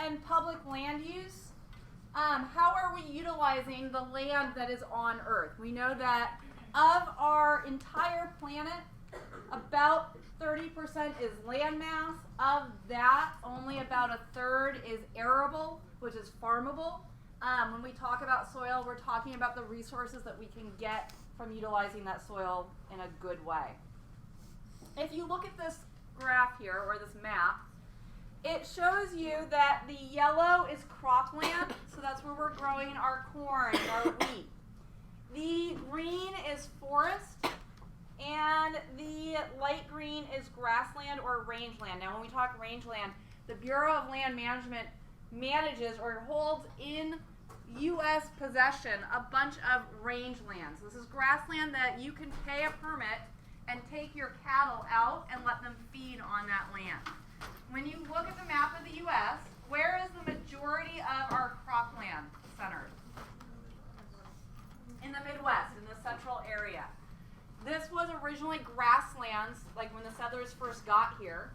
and public land use. How are we utilizing the land that is on Earth? We know that of our entire planet, about 30% is land mass. Of that, only about a third is arable, which is farmable. When we talk about soil, we're talking about the resources that we can get from utilizing that soil in a good way. If you look at this graph here, or this map, it shows you that the yellow is cropland, so that's where we're growing our corn and our wheat. The green is forest, and the light green is grassland or rangeland. Now, when we talk rangeland, the Bureau of Land Management manages or holds in U.S. possession a bunch of rangelands. This is grassland that you can pay a permit and take your cattle out and let them feed on that land. When you look at the map of the U.S., where is the majority of our cropland centered? In the Midwest, in the central area. This was originally grasslands, like when the settlers first got here.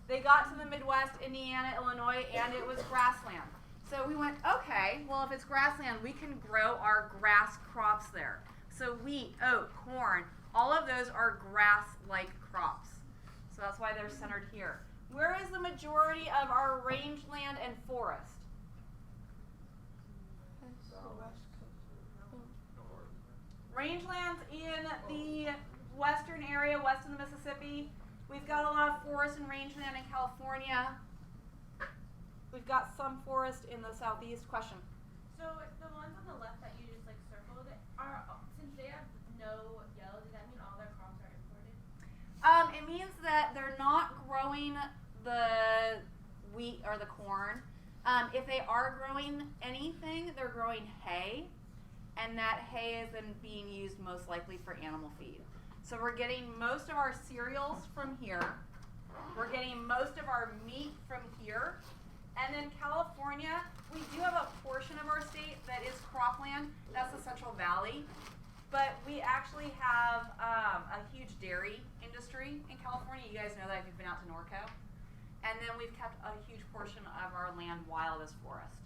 They got to the Midwest, Indiana, Illinois, and it was grassland. So we went, okay, well, if it's grassland, we can grow our grass crops there. So wheat, oat, corn, all of those are grass-like crops. So that's why they're centered here. Where is the majority of our rangeland and forest? Rangelands in the western area, west of the Mississippi. We've got a lot of forest and rangeland in California. We've got some forest in the southeast. Question? So the ones on the left that you just circled, since they have no yellow, does that mean all their crops are imported? It means that they're not growing the wheat or the corn. If they are growing anything, they're growing hay, and that hay is then being used most likely for animal feed. So we're getting most of our cereals from here. We're getting most of our meat from here. And then California, we do have a portion of our state that is cropland. That's the Central Valley. But we actually have a huge dairy industry in California. You guys know that if you've been out to Norco. And then we've kept a huge portion of our land wild as forest.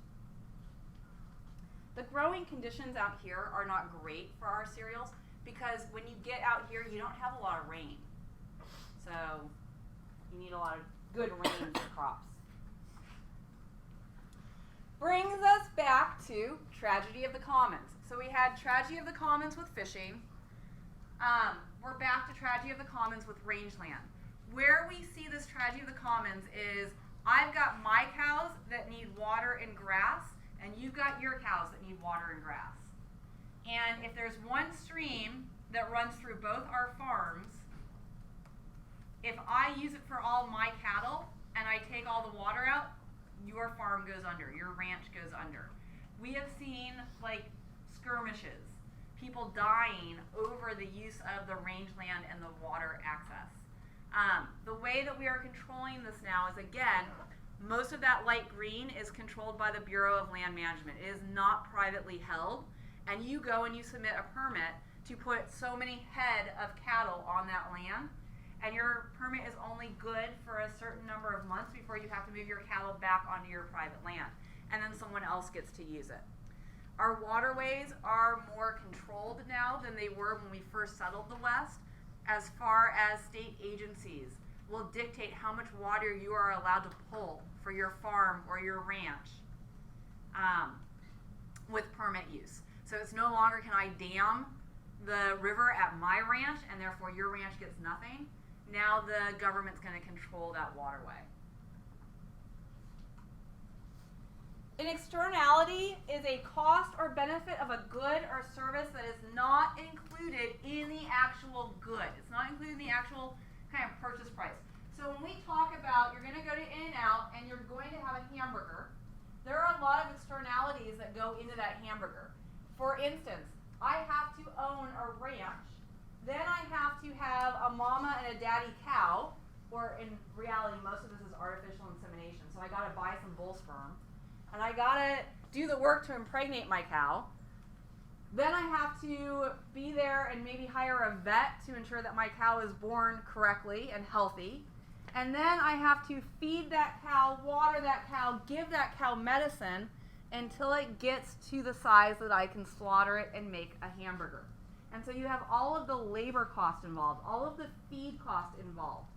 The growing conditions out here are not great for our cereals because when you get out here, you don't have a lot of rain. So you need a lot of good rain for crops. Brings us back to tragedy of the commons. So we had tragedy of the commons with fishing. We're back to tragedy of the commons with rangeland. Where we see this tragedy of the commons is I've got my cows that need water and grass, and you've got your cows that need water and grass. And if there's one stream that runs through both our farms, if I use it for all my cattle and I take all the water out, your farm goes under, your ranch goes under. We have seen skirmishes, people dying over the use of the rangeland and the water access. The way that we are controlling this now is, again, most of that light green is controlled by the Bureau of Land Management. It is not privately held, and you go and you submit a permit to put so many head of cattle on that land, and your permit is only good for a certain number of months before you have to move your cattle back onto your private land, and then someone else gets to use it. Our waterways are more controlled now than they were when we first settled the West, as far as state agencies will dictate how much water you are allowed to pull for your farm or your ranch with permit use. So it's no longer can I dam the river at my ranch and therefore your ranch gets nothing. Now the government's going to control that waterway. An externality is a cost or benefit of a good or service that is not included in the actual good. It's not included in the actual kind of purchase price. So when we talk about you're going to go to In-N-Out and you're going to have a hamburger, there are a lot of externalities that go into that hamburger. For instance, I have to own a ranch. Then I have to have a mama and a daddy cow, or in reality, most of this is artificial insemination. So I got to buy some bull sperm. And I gotta do the work to impregnate my cow. Then I have to be there and maybe hire a vet to ensure that my cow is born correctly and healthy. And then I have to feed that cow, water that cow, give that cow medicine until it gets to the size that I can slaughter it and make a hamburger. And so you have all of the labor cost involved, all of the feed cost involved.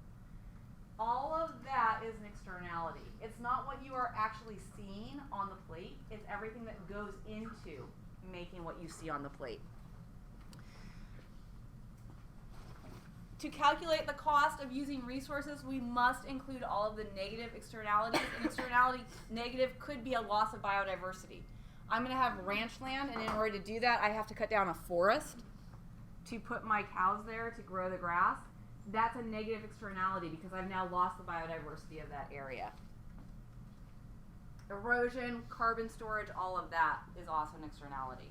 All of that is an externality. It's not what you are actually seeing on the plate. It's everything that goes into making what you see on the plate. To calculate the cost of using resources, we must include all of the negative externalities. An externality negative could be a loss of biodiversity. I'm going to have ranch land, and in order to do that, I have to cut down a forest to put my cows there to grow the grass. That's a negative externality because I've now lost the biodiversity of that area. Erosion, carbon storage, all of that is also an externality.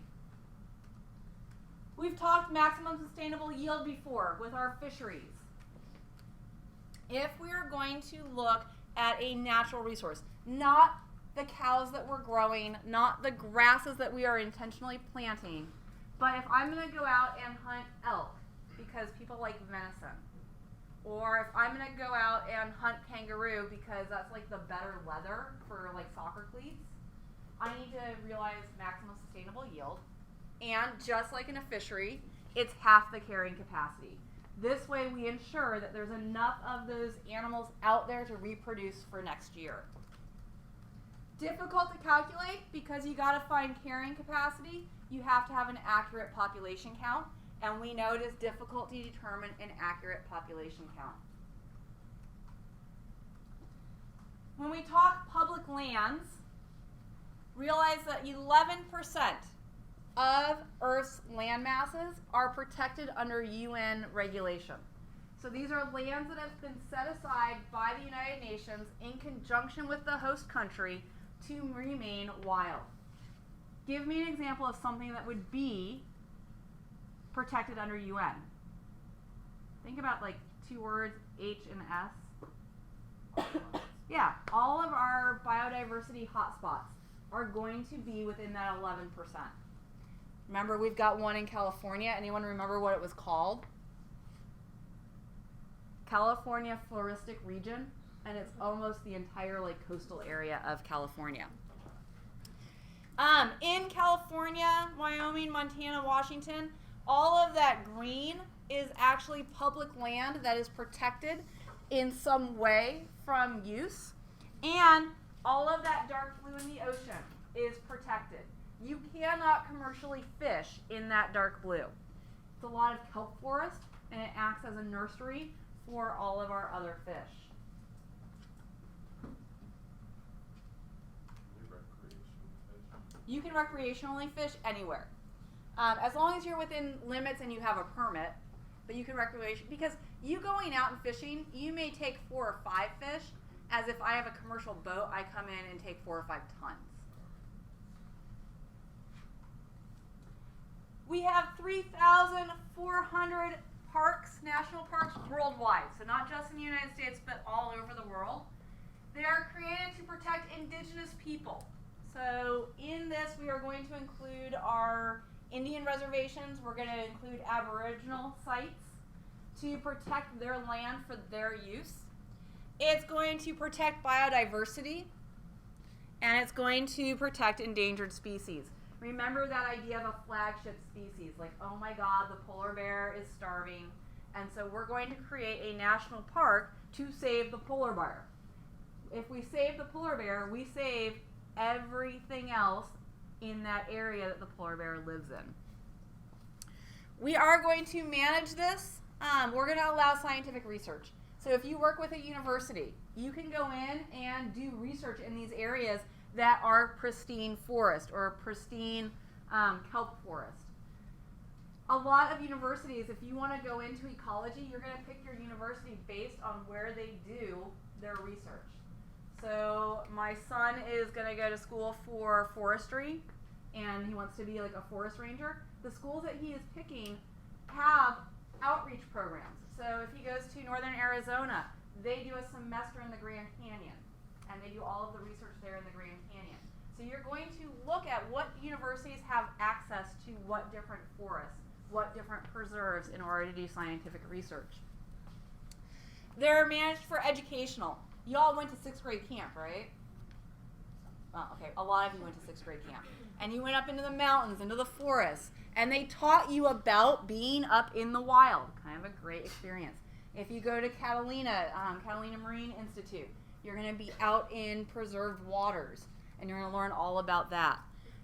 We've talked maximum sustainable yield before with our fisheries. If we are going to look at a natural resource, not the cows that we're growing, not the grasses that we are intentionally planting, but if I'm going to go out and hunt elk because people like venison, or if I'm going to go out and hunt kangaroo because that's like the better leather for like soccer cleats, I need to realize maximum sustainable yield. And just like in a fishery, it's half the carrying capacity. This way we ensure that there's enough of those animals out there to reproduce for next year. Difficult to calculate because you got to find carrying capacity. You have to have an accurate population count, and we know it is difficult to determine an accurate population count. When we talk public lands, realize that 11% of Earth's land masses are protected under UN regulation. So these are lands that have been set aside by the United Nations in conjunction with the host country to remain wild. Give me an example of something that would be protected under UN. Think about like two words, H and S. Yeah, all of our biodiversity hotspots are going to be within that 11%. Remember, we've got one in California. Anyone remember what it was called? California Floristic Region, and it's almost the entire like coastal area of California. In California, Wyoming, Montana, Washington, all of that green is actually public land that is protected in some way from use, and all of that dark blue in the ocean is protected. You cannot commercially fish in that dark blue. It's a lot of kelp forest, and it acts as a nursery for all of our other fish. You can recreationally fish anywhere. As long as you're within limits and you have a permit, but you can recreation, because you going out and fishing, you may take 4 or 5 fish, as if I have a commercial boat, I come in and take 4 or 5 tons. We have 3,400 parks, national parks worldwide, so not just in the United States, but all over the world. They are created to protect indigenous people. So in this, we are going to include our Indian reservations. We're going to include Aboriginal sites to protect their land for their use. It's going to protect biodiversity, and it's going to protect endangered species. Remember that idea of a flagship species, like, oh my God, the polar bear is starving, and so we're going to create a national park to save the polar bear. If we save the polar bear, we save everything else in that area that the polar bear lives in. We are going to manage this. We're going to allow scientific research. So if you work with a university, you can go in and do research in these areas that are pristine forest or pristine kelp forest. A lot of universities, if you want to go into ecology, you're going to pick your university based on where they do their research. So my son is going to go to school for forestry, and he wants to be like a forest ranger. The schools that he is picking have outreach programs. So if he goes to northern Arizona, they do a semester in the Grand Canyon, and they do all of the research there in the Grand Canyon. So you're going to look at what universities have access to what different forests, what different preserves in order to do scientific research. They're managed for educational. Y'all went to 6th grade camp, right? Oh, okay. A lot of you went to 6th grade camp. And you went up into the mountains, into the forests, and they taught you about being up in the wild. Kind of a great experience. If you go to Catalina Marine Institute, you're going to be out in preserved waters, and you're going to learn all about that.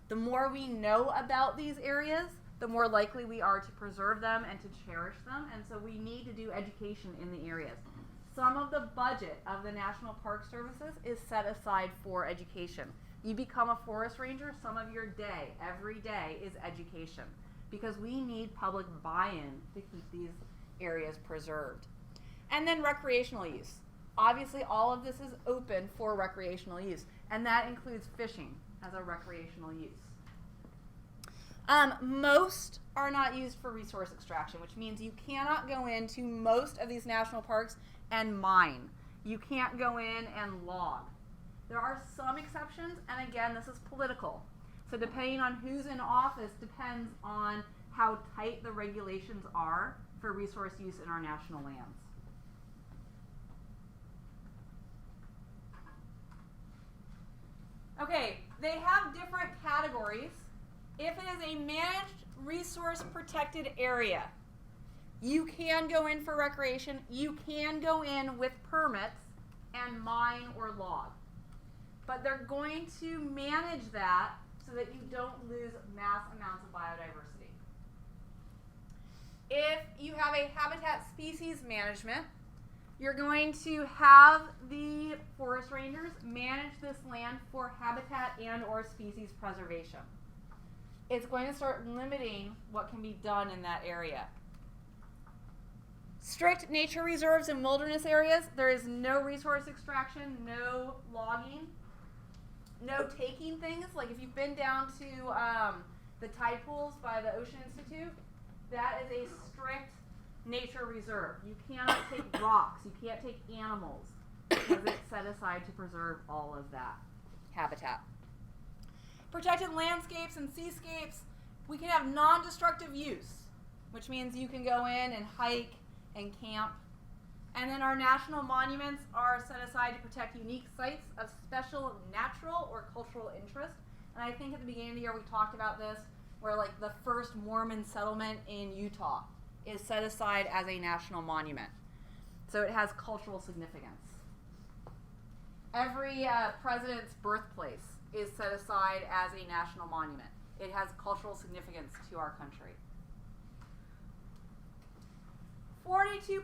The more we know about these areas, the more likely we are to preserve them and to cherish them, and so we need to do education in the areas. Some of the budget of the National Park Services is set aside for education. You become a forest ranger, some of your day, every day, is education, because we need public buy-in to keep these areas preserved. And then recreational use. Obviously, all of this is open for recreational use, and that includes fishing as a recreational use. Most are not used for resource extraction, which means you cannot go into most of these national parks and mine. You can't go in and log. There are some exceptions, and again, this is political. So depending on who's in office depends on how tight the regulations are for resource use in our national lands. Okay, they have different categories. If it is a managed resource protected area, you can go in for recreation. You can go in with permits and mine or log. But they're going to manage that so that you don't lose mass amounts of biodiversity. If you have a habitat species management, you're going to have the forest rangers manage this land for habitat and or species preservation. It's going to start limiting what can be done in that area. Strict nature reserves and wilderness areas, there is no resource extraction, no logging, no taking things. Like if you've been down to the tide pools by the Ocean Institute, that is a strict nature reserve. You cannot take rocks, you can't take animals, because it's set aside to preserve all of that habitat. Protected landscapes and seascapes, we can have non-destructive use, which means you can go in and hike and camp. And then our national monuments are set aside to protect unique sites of special natural or cultural interest. And I think at the beginning of the year we talked about this, where like the first Mormon settlement in Utah is set aside as a national monument. So it has cultural significance. Every president's birthplace is set aside as a national monument. It has cultural significance to our country. 42%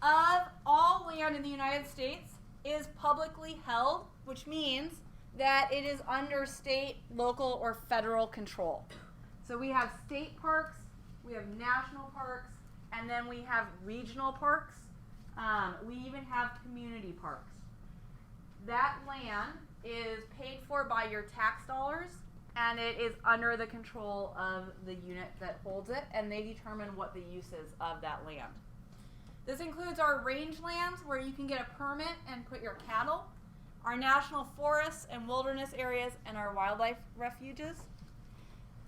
of all land in the United States is publicly held, which means that it is under state, local, or federal control. So we have state parks, we have national parks, and then we have regional parks. We even have community parks. That land is paid for by your tax dollars, and it is under the control of the unit that holds it, and they determine what the use is of that land. This includes our rangelands, where you can get a permit and put your cattle, our national forests and wilderness areas, and our wildlife refuges.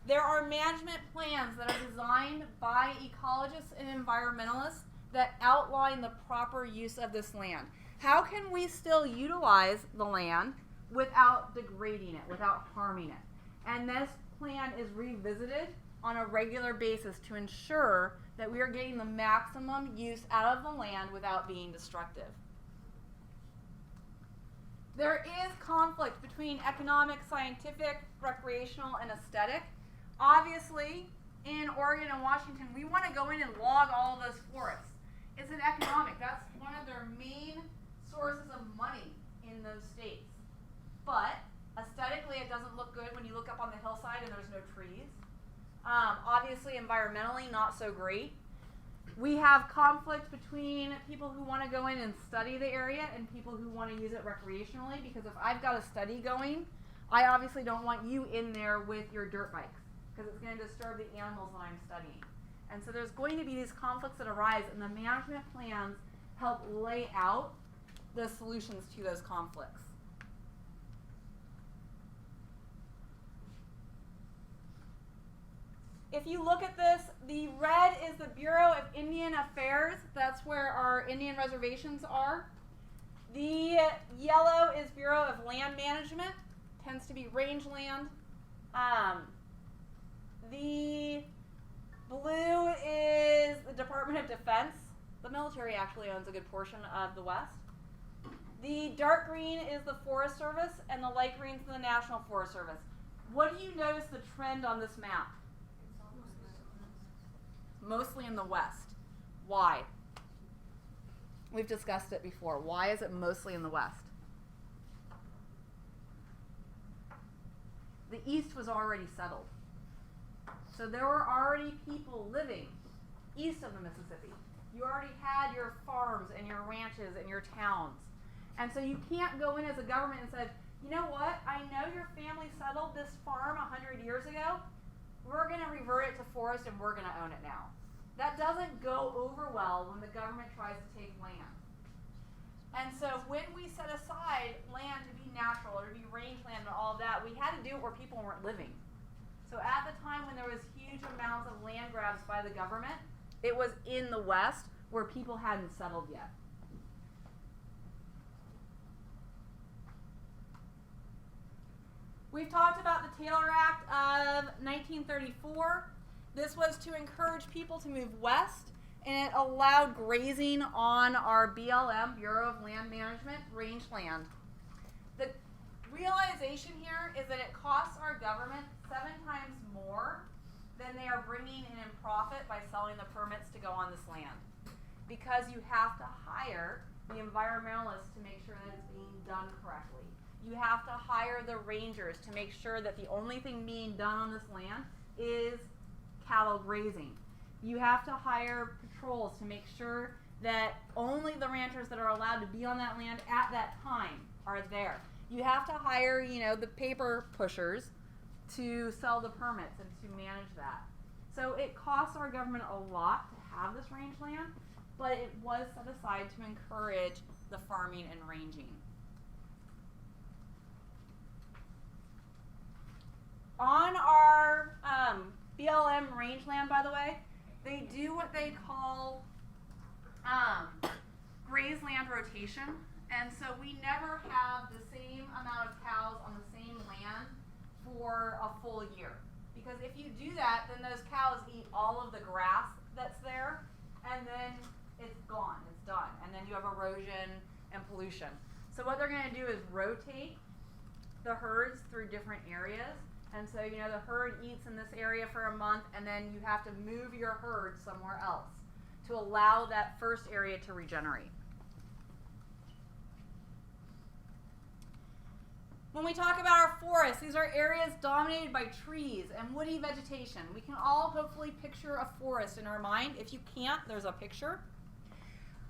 There are management plans that are designed by ecologists and environmentalists that outline the proper use of this land. How can we still utilize the land without degrading it, without harming it? And this plan is revisited on a regular basis to ensure that we are getting the maximum use out of the land without being destructive. There is conflict between economic, scientific, recreational, and aesthetic. Obviously, in Oregon and Washington, we want to go in and log all of those forests. It's an economic. That's one of their main sources of money in those states. But aesthetically, it doesn't look good when you look up on the hillside and there's no trees. Obviously, environmentally, not so great. We have conflict between people who want to go in and study the area and people who want to use it recreationally, because if I've got a study going, I obviously don't want you in there with your dirt bikes, because it's going to disturb the animals that I'm studying. And so there's going to be these conflicts that arise, and the management plans help lay out the solutions to those conflicts. if you look at this, the red is the Bureau of Indian Affairs. That's where our Indian reservations are. The yellow is Bureau of Land Management. Tends to be rangeland. The blue is the Department of Defense. The military actually owns a good portion of the West. The dark green is the Forest Service, and the light green is the National Forest Service. What do you notice the trend on this map? Mostly in the West. Why? We've discussed it before. Why is it mostly in the West? The East was already settled. So there were already people living east of the Mississippi. You already had your farms and your ranches and your towns. And so you can't go in as a government and say, you know what, I know your family settled this farm 100 years ago. We're going to revert it to forest and we're going to own it now. That doesn't go over well when the government tries to take land. And so when we set aside land to be natural or to be rangeland and all of that, we had to do it where people weren't living. So at the time when there was huge amounts of land grabs by the government, it was in the West where people hadn't settled yet. We've talked about the Taylor Act of 1934. This was to encourage people to move west, and it allowed grazing on our BLM, Bureau of Land Management, rangeland. The realization here is that it costs our government 7 times more than they are bringing in profit by selling the permits to go on this land. Because you have to hire the environmentalists to make sure that it's being done correctly. You have to hire the rangers to make sure that the only thing being done on this land is cattle grazing. You have to hire patrols to make sure that only the ranchers that are allowed to be on that land at that time are there. You have to hire, the paper pushers to sell the permits and to manage that. So it costs our government a lot to have this rangeland, but it was set aside to encourage the farming and ranging. On our BLM rangeland, by the way, they do what they call grazeland rotation. And so we never have the same amount of cows on the same land for a full year. Because if you do that, then those cows eat all of the grass that's there, and then it's gone, it's done. And then you have erosion and pollution. So what they're going to do is rotate the herds through different areas. And so, the herd eats in this area for a month, and then you have to move your herd somewhere else to allow that first area to regenerate. When we talk about our forests, these are areas dominated by trees and woody vegetation. We can all hopefully picture a forest in our mind. If you can't, there's a picture.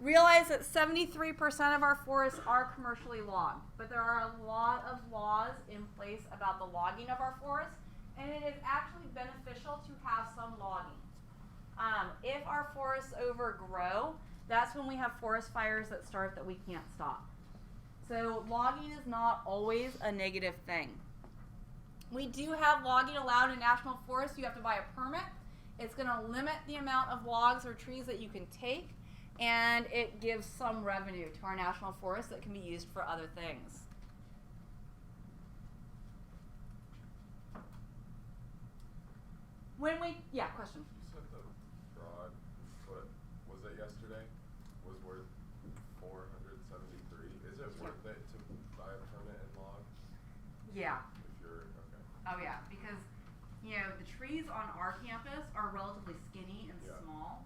Realize that 73% of our forests are commercially logged, but there are a lot of laws in place about the logging of our forests, and it is actually beneficial to have some logging. If our forests overgrow, that's when we have forest fires that start that we can't stop. So logging is not always a negative thing. We do have logging allowed in national forests. You have to buy a permit. It's going to limit the amount of logs or trees that you can take, and it gives some revenue to our national forests that can be used for other things. Question. You said the broad foot, was it yesterday, was worth $473. Is it worth it to buy a permit and log? Yeah. If you're, okay. Oh yeah, because the trees on our campus are relatively skinny and small.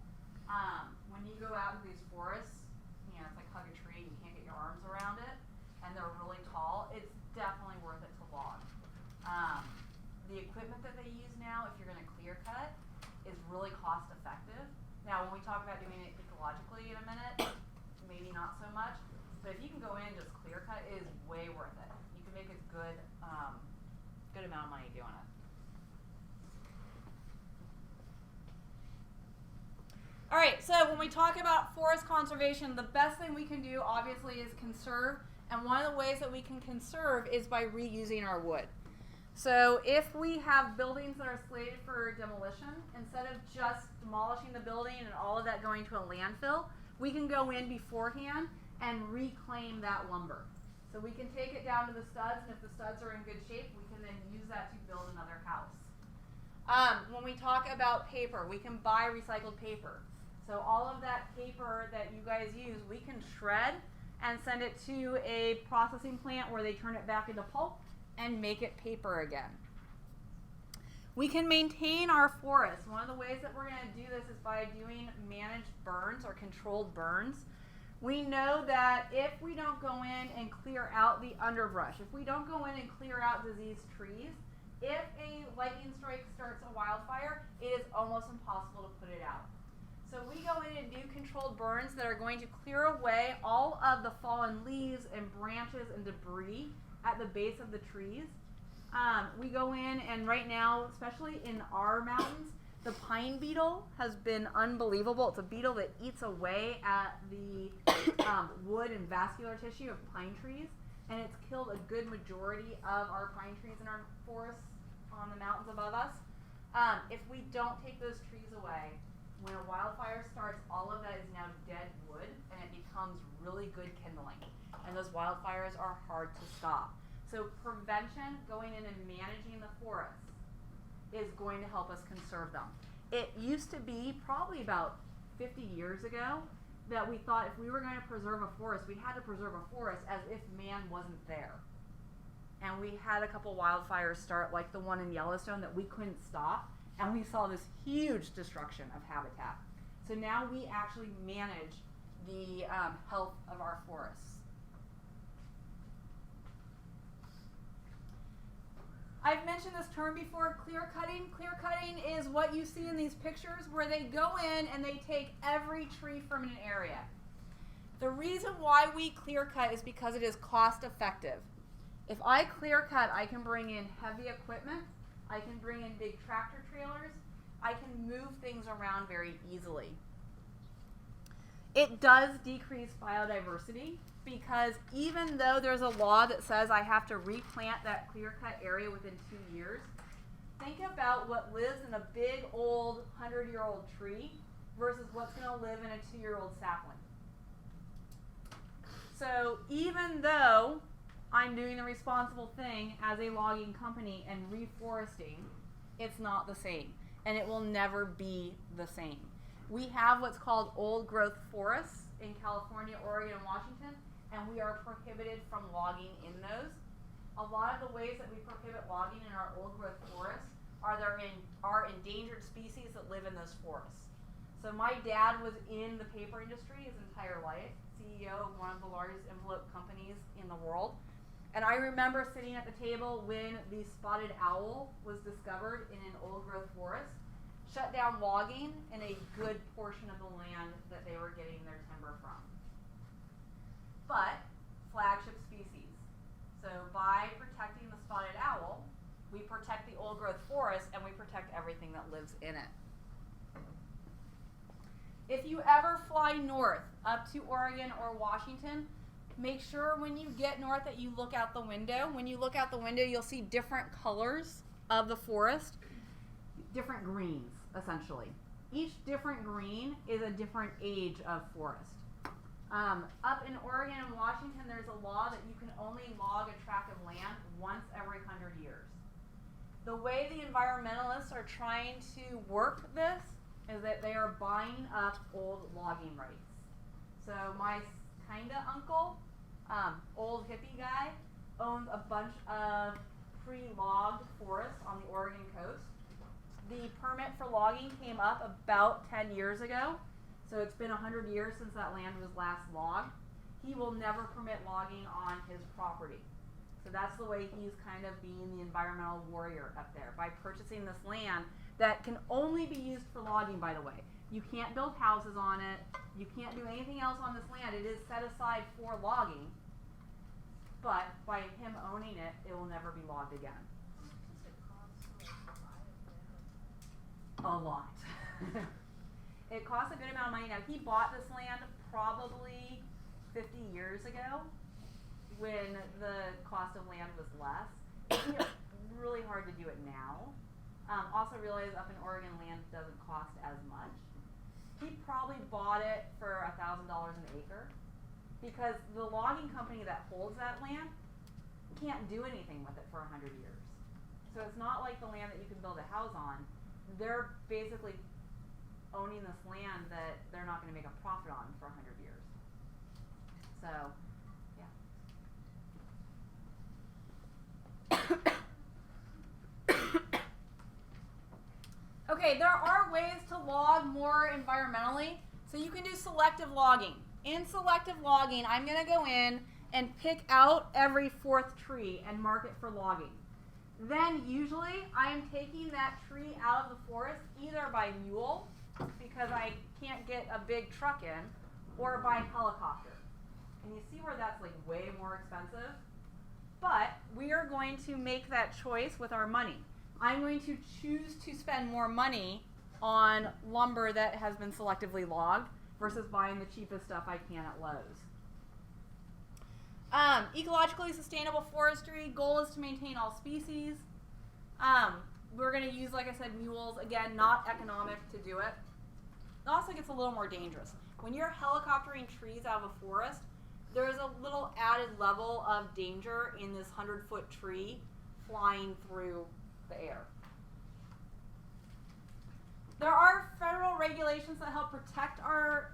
When you go out into these forests, it's like hug a tree, you can't get your arms around it, and they're really tall. It's definitely worth it to log. The equipment that they use now, if you're going to clear cut, is really cost effective. Now, when we talk about doing it ecologically in a minute, maybe not so much, but if you can go in and just clear cut, it is way worth it. You can make a good amount of money doing it. All right, so when we talk about forest conservation, the best thing we can do, obviously, is conserve. And one of the ways that we can conserve is by reusing our wood. So if we have buildings that are slated for demolition, instead of just demolishing the building and all of that going to a landfill, we can go in beforehand and reclaim that lumber. So we can take it down to the studs, and if the studs are in good shape, we can then use that to build another house. When we talk about paper, we can buy recycled paper. So all of that paper that you guys use, we can shred and send it to a processing plant where they turn it back into pulp and make it paper again. We can maintain our forests. One of the ways that we're going to do this is by doing managed burns or controlled burns. We know that if we don't go in and clear out the underbrush, if we don't go in and clear out diseased trees, if a lightning strike starts a wildfire, it is almost impossible to put it out. So we go in and do controlled burns that are going to clear away all of the fallen leaves and branches and debris at the base of the trees. We go in, and right now, especially in our mountains, the pine beetle has been unbelievable. It's a beetle that eats away at the wood and vascular tissue of pine trees, and it's killed a good majority of our pine trees in our forests on the mountains above us. If we don't take those trees away, when a wildfire starts, all of that is now dead wood, and it becomes really good kindling. And those wildfires are hard to stop. So prevention, going in and managing the forests, is going to help us conserve them. It used to be probably about 50 years ago that we thought if we were going to preserve a forest, we had to preserve a forest as if man wasn't there. And we had a couple wildfires start, like the one in Yellowstone, that we couldn't stop, and we saw this huge destruction of habitat. So now we actually manage the health of our forests. I've mentioned this term before, clear cutting. Clear cutting is what you see in these pictures where they go in and they take every tree from an area. The reason why we clear cut is because it is cost effective. If I clear cut, I can bring in heavy equipment, I can bring in big tractor trailers, I can move things around very easily. It does decrease biodiversity, because even though there's a law that says I have to replant that clear-cut area within 2 years, think about what lives in a big old 100-year-old tree versus what's going to live in a 2-year-old sapling. So even though I'm doing the responsible thing as a logging company and reforesting, it's not the same, and it will never be the same. We have what's called old growth forests in California, Oregon, and Washington, and we are prohibited from logging in those. A lot of the ways that we prohibit logging in our old growth forests are endangered species that live in those forests. So my dad was in the paper industry his entire life, CEO of one of the largest envelope companies in the world. And I remember sitting at the table when the spotted owl was discovered in an old growth forest, shut down logging in a good portion of the land that they were getting their timber from. But flagship species. So by protecting the spotted owl, we protect the old growth forest and we protect everything that lives in it. If you ever fly north up to Oregon or Washington, make sure when you get north that you look out the window. When you look out the window, you'll see different colors of the forest, different greens, essentially. Each different green is a different age of forest. Up in Oregon and Washington, there's a law that you can only log a tract of land once every 100 years. The way the environmentalists are trying to work this is that they are buying up old logging rights. So my kinda uncle, old hippie guy, owns a bunch of pre-logged forests on the Oregon coast. The permit for logging came up about 10 years ago. So it's been 100 years since that land was last logged. He will never permit logging on his property. So that's the way he's kind of being the environmental warrior up there, by purchasing this land that can only be used for logging, by the way. You can't build houses on it. You can't do anything else on this land. It is set aside for logging. But by him owning it, it will never be logged again. A lot. It costs a good amount of money. Now, he bought this land probably 50 years ago when the cost of land was less. It's really hard to do it now. Also realize up in Oregon, land doesn't cost as much. He probably bought it for $1,000 an acre because the logging company that holds that land can't do anything with it for 100 years. So it's not like the land that you can build a house on. They're basically owning this land that they're not going to make a profit on for 100 years. So, yeah. Okay, there are ways to log more environmentally. So you can do selective logging. In selective logging, I'm going to go in and pick out every 4th tree and mark it for logging. Then usually I am taking that tree out of the forest either by mule, because I can't get a big truck in, or by helicopter. And you see where that's like way more expensive? But we are going to make that choice with our money. I'm going to choose to spend more money on lumber that has been selectively logged versus buying the cheapest stuff I can at Lowe's. Ecologically sustainable forestry, goal is to maintain all species. We're going to use, like I said, mules. Again, not economic to do it. It also gets a little more dangerous. When you're helicoptering trees out of a forest, there's a little added level of danger in this 100-foot tree flying through the air. There are federal regulations that help protect our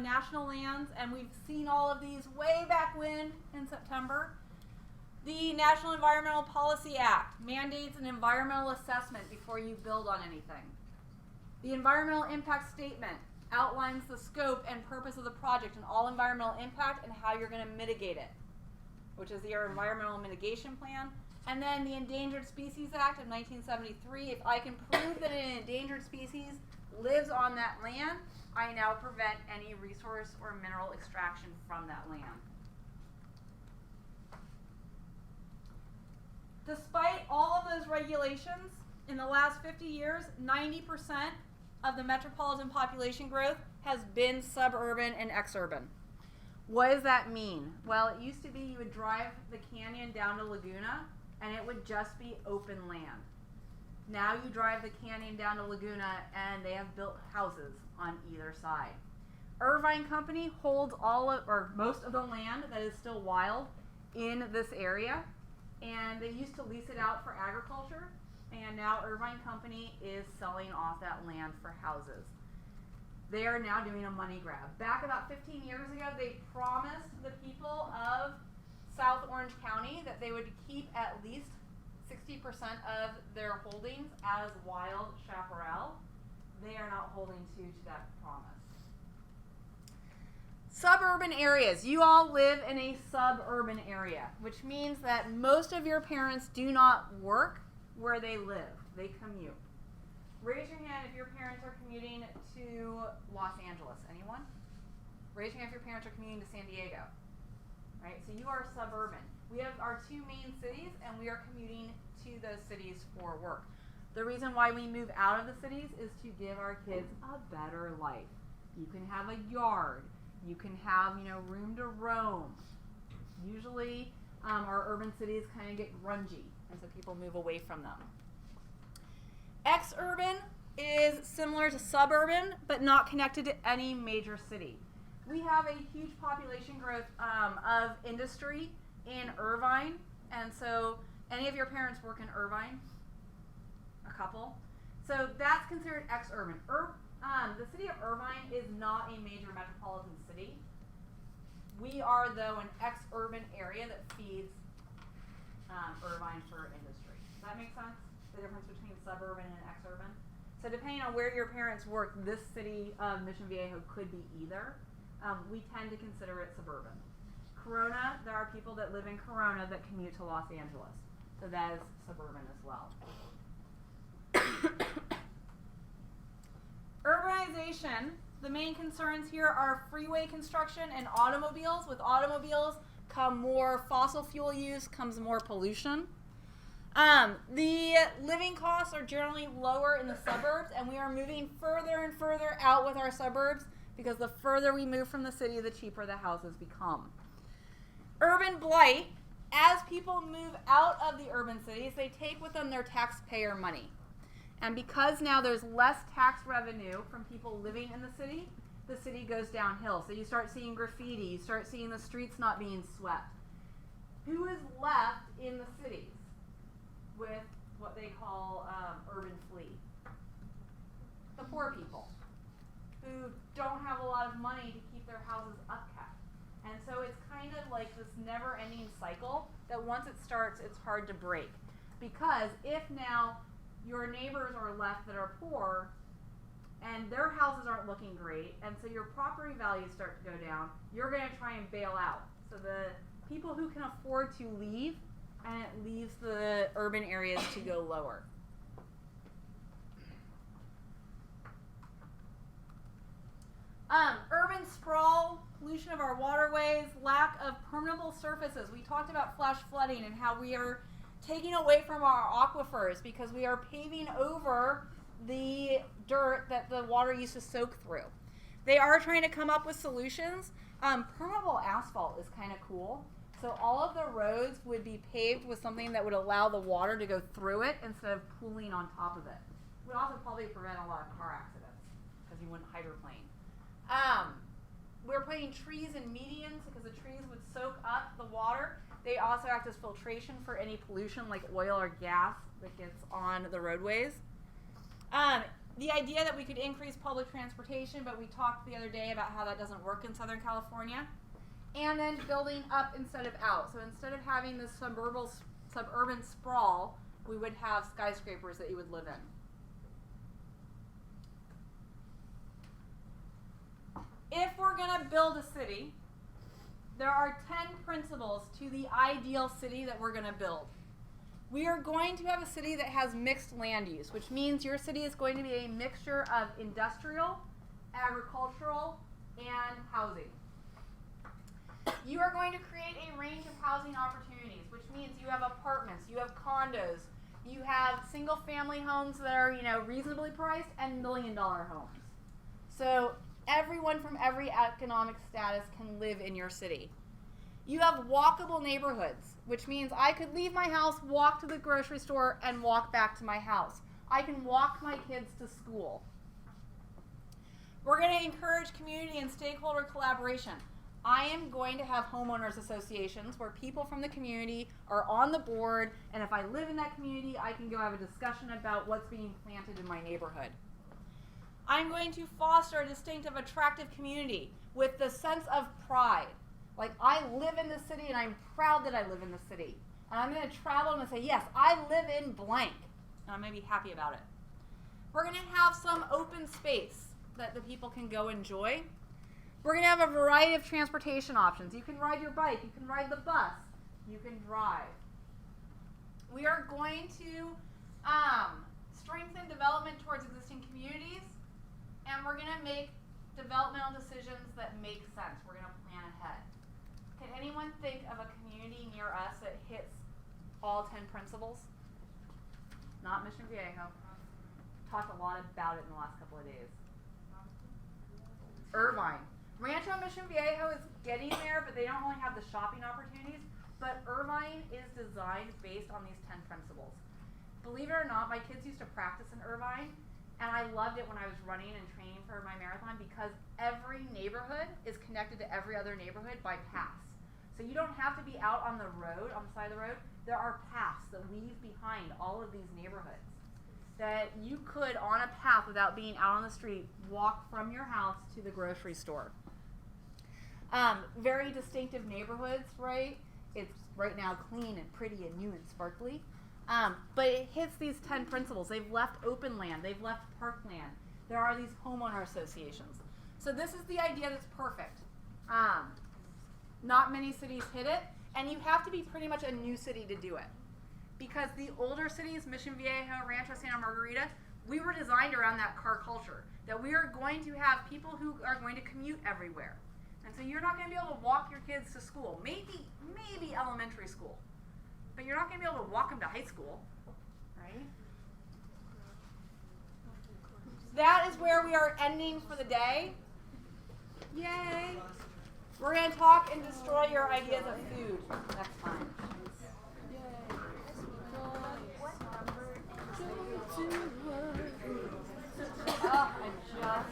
national lands, and we've seen all of these way back when in September. The National Environmental Policy Act mandates an environmental assessment before you build on anything. The Environmental Impact Statement outlines the scope and purpose of the project and all environmental impact and how you're going to mitigate it, which is your environmental mitigation plan. And then the Endangered Species Act of 1973, if I can prove that an endangered species lives on that land, I now prevent any resource or mineral extraction from that land. Despite all of those regulations, in the last 50 years, 90% of the metropolitan population growth has been suburban and exurban. What does that mean? Well, it used to be you would drive the canyon down to Laguna and it would just be open land. Now you drive the canyon down to Laguna and they have built houses on either side. Irvine Company holds most of the land that is still wild in this area, and they used to lease it out for agriculture, and now Irvine Company is selling off that land for houses. They are now doing a money grab. Back about 15 years ago, they promised the people of South Orange County that they would keep at least 60% of their holdings as wild chaparral. They are not holding to that promise. Suburban areas. You all live in a suburban area, which means that most of your parents do not work where they live. They commute. Raise your hand if your parents are commuting to Los Angeles. Anyone? Raise your hand if your parents are commuting to San Diego. Right? So you are suburban. We have our two main cities, and we are commuting to those cities for work. The reason why we move out of the cities is to give our kids a better life. You can have a yard. You can have, room to roam. Usually, our urban cities kind of get grungy, and so people move away from them. Exurban is similar to suburban, but not connected to any major city. We have a huge population growth of industry in Irvine, and so any of your parents work in Irvine? A couple? So that's considered exurban. The city of Irvine is not a major metropolitan city. We are, though, an exurban area that feeds Irvine for industry. Does that make sense? The difference between suburban and exurban? So depending on where your parents work, this city of Mission Viejo could be either. We tend to consider it suburban. Corona, there are people that live in Corona that commute to Los Angeles. So that is suburban as well. Urbanization, the main concerns here are freeway construction and automobiles. With automobiles come more fossil fuel use, comes more pollution. The living costs are generally lower in the suburbs, and we are moving further and further out with our suburbs because the further we move from the city, the cheaper the houses become. Urban blight as people move out of the urban cities, they take with them their taxpayer money. And because now there's less tax revenue from people living in the city goes downhill. So you start seeing graffiti, you start seeing the streets not being swept. Who is left in the cities with what they call urban flee? The poor people who don't have a lot of money to keep their houses upkept. And so it's kind of like this never-ending cycle that once it starts, it's hard to break. Because if now your neighbors are left that are poor and their houses aren't looking great, and so your property values start to go down, you're going to try and bail out. So the people who can afford to leave, and it leaves the urban areas to go lower. Urban sprawl, pollution of our waterways, lack of permeable surfaces. We talked about flash flooding and how we are taking away from our aquifers because we are paving over the dirt that the water used to soak through. They are trying to come up with solutions. Permeable asphalt is kind of cool. So all of the roads would be paved with something that would allow the water to go through it instead of pooling on top of it. It would also probably prevent a lot of car accidents because you wouldn't hydroplane. We're putting trees in medians because the trees would soak up the water. They also act as filtration for any pollution like oil or gas that gets on the roadways. The idea that we could increase public transportation, but we talked the other day about how that doesn't work in Southern California. And then building up instead of out. So instead of having this suburban sprawl, we would have skyscrapers that you would live in. If we're going to build a city, there are 10 principles to the ideal city that we're going to build. We are going to have a city that has mixed land use, which means your city is going to be a mixture of industrial, agricultural, and housing. You are going to create a range of housing opportunities, which means you have apartments, you have condos, you have single-family homes that are, reasonably priced, and million-dollar homes. So everyone from every economic status can live in your city. You have walkable neighborhoods, which means I could leave my house, walk to the grocery store, and walk back to my house. I can walk my kids to school. We're going to encourage community and stakeholder collaboration. I am going to have homeowners associations where people from the community are on the board, and if I live in that community, I can go have a discussion about what's being planted in my neighborhood. I'm going to foster a distinctive, attractive community with the sense of pride. Like, I live in this city, and I'm proud that I live in the city. And I'm going to travel and say, yes, I live in blank. And I'm going to be happy about it. We're going to have some open space that the people can go enjoy. We're going to have a variety of transportation options. You can ride your bike. You can ride the bus. You can drive. We are going to strengthen development towards existing communities. And we're going to make developmental decisions that make sense. We're going to plan ahead. Can anyone think of a community near us that hits all 10 principles? Not Mission Viejo. Talked a lot about it in the last couple of days. Irvine. Rancho Mission Viejo is getting there, but they don't only have the shopping opportunities. But Irvine is designed based on these 10 principles. Believe it or not, my kids used to practice in Irvine. And I loved it when I was running and training for my marathon because every neighborhood is connected to every other neighborhood by paths. So you don't have to be out on the road, on the side of the road. There are paths that weave behind all of these neighborhoods that you could, on a path without being out on the street, walk from your house to the grocery store. Very distinctive neighborhoods, right? It's right now clean and pretty and new and sparkly. But it hits these 10 principles. They've left open land. They've left parkland. There are these homeowner associations. So this is the idea that's perfect. Not many cities hit it, and you have to be pretty much a new city to do it. Because the older cities, Mission Viejo, Rancho Santa Margarita, we were designed around that car culture. That we are going to have people who are going to commute everywhere. And so you're not going to be able to walk your kids to school. Maybe elementary school. But you're not going to be able to walk them to high school, right? That is where we are ending for the day. Yay! We're going to talk and destroy your ideas of food next time.